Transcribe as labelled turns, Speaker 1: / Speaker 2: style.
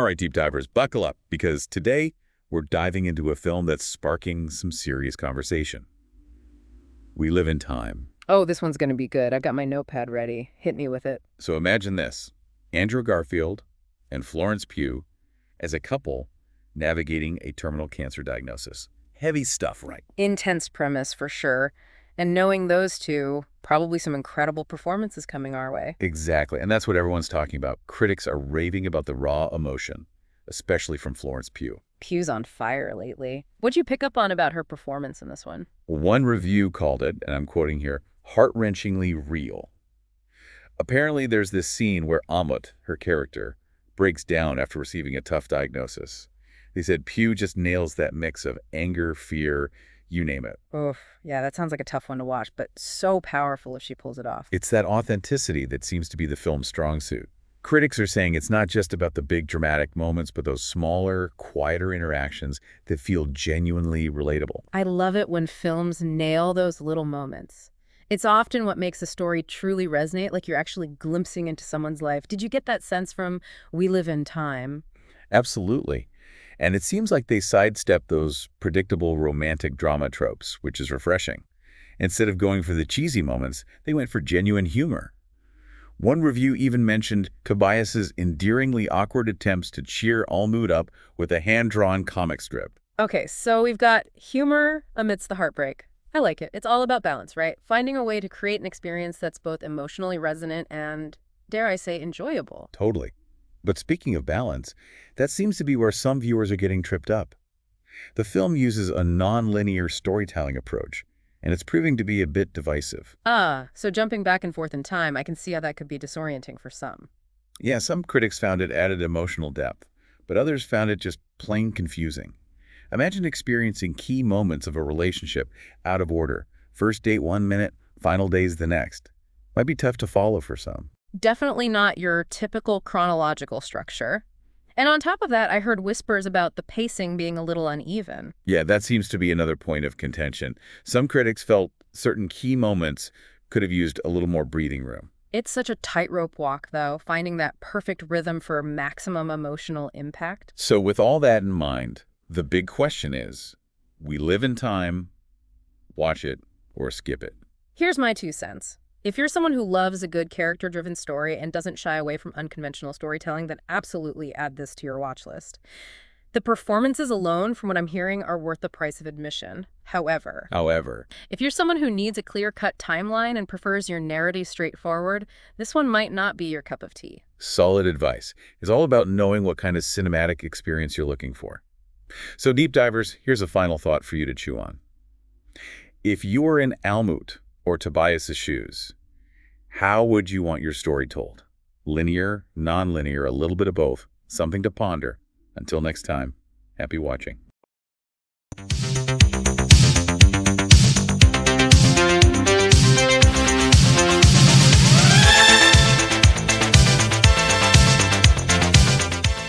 Speaker 1: right, deep divers, buckle up, because today we're diving into a film that's sparking some serious conversation. We live in time.
Speaker 2: Oh, this one's going to be good. I've got my notepad ready. Hit me with it.
Speaker 1: So imagine this: Andrew Garfield and Florence Pugh as a couple navigating a terminal cancer diagnosis. Heavy stuff, right?
Speaker 2: Intense premise for sure. And knowing those two, probably some incredible performances coming our way.
Speaker 1: Exactly, and that's what everyone's talking about. Critics are raving about the raw emotion, especially from Florence Pugh.
Speaker 2: Pugh's on fire lately. What'd you pick up on about her performance in this one?
Speaker 1: One review called it, and I'm quoting here, heart-wrenchingly real. Apparently, there's this scene where Amut, her character, breaks down after receiving a tough diagnosis. They said Pugh just nails that mix of anger, fear, you name it.
Speaker 2: Oof, yeah, that sounds like a tough one to watch, but so powerful if she pulls it off.
Speaker 1: It's that authenticity that seems to be the film's strong suit. Critics are saying it's not just about the big dramatic moments, but those smaller, quieter interactions that feel genuinely relatable.
Speaker 2: I love it when films nail those little moments. It's often what makes a story truly resonate, like you're actually glimpsing into someone's life. Did you get that sense from We Live in Time?
Speaker 1: Absolutely. And it seems like they sidestep those predictable romantic drama tropes, which is refreshing. Instead of going for the cheesy moments, they went for genuine humor. One review even mentioned Tobias's endearingly awkward attempts to cheer all mood up with a hand-drawn comic strip.
Speaker 2: Okay, so we've got humor amidst the heartbreak. I like it. It's all about balance, right? Finding a way to create an experience that's both emotionally resonant and, dare I say, enjoyable.
Speaker 1: Totally. But speaking of balance, that seems to be where some viewers are getting tripped up. The film uses a non-linear storytelling approach, and it's proving to be a bit divisive.
Speaker 2: So jumping back and forth in time, I can see how that could be disorienting for some.
Speaker 1: Yeah, some critics found it added emotional depth, but others found it just plain confusing. Imagine experiencing key moments of a relationship out of order. First date 1 minute, final days the next. Might be tough to follow for some.
Speaker 2: Definitely not your typical chronological structure. And on top of that, I heard whispers about the pacing being a little uneven.
Speaker 1: Yeah, that seems to be another point of contention. Some critics felt certain key moments could have used a little more breathing room.
Speaker 2: It's such a tightrope walk, though, finding that perfect rhythm for maximum emotional impact.
Speaker 1: So with all that in mind, the big question is, we live in time, watch it or skip it.
Speaker 2: Here's my 2 cents. If you're someone who loves a good character-driven story and doesn't shy away from unconventional storytelling, then absolutely add this to your watch list. The performances alone, from what I'm hearing, are worth the price of admission. However, if you're someone who needs a clear-cut timeline and prefers your narrative straightforward, this one might not be your cup of tea.
Speaker 1: Solid advice. It's all about knowing what kind of cinematic experience you're looking for. So deep divers, here's a final thought for you to chew on. If you were in Almut or Tobias's shoes, how would you want your story told? Linear, non-linear, a little bit of both, something to ponder. Until next time, happy watching.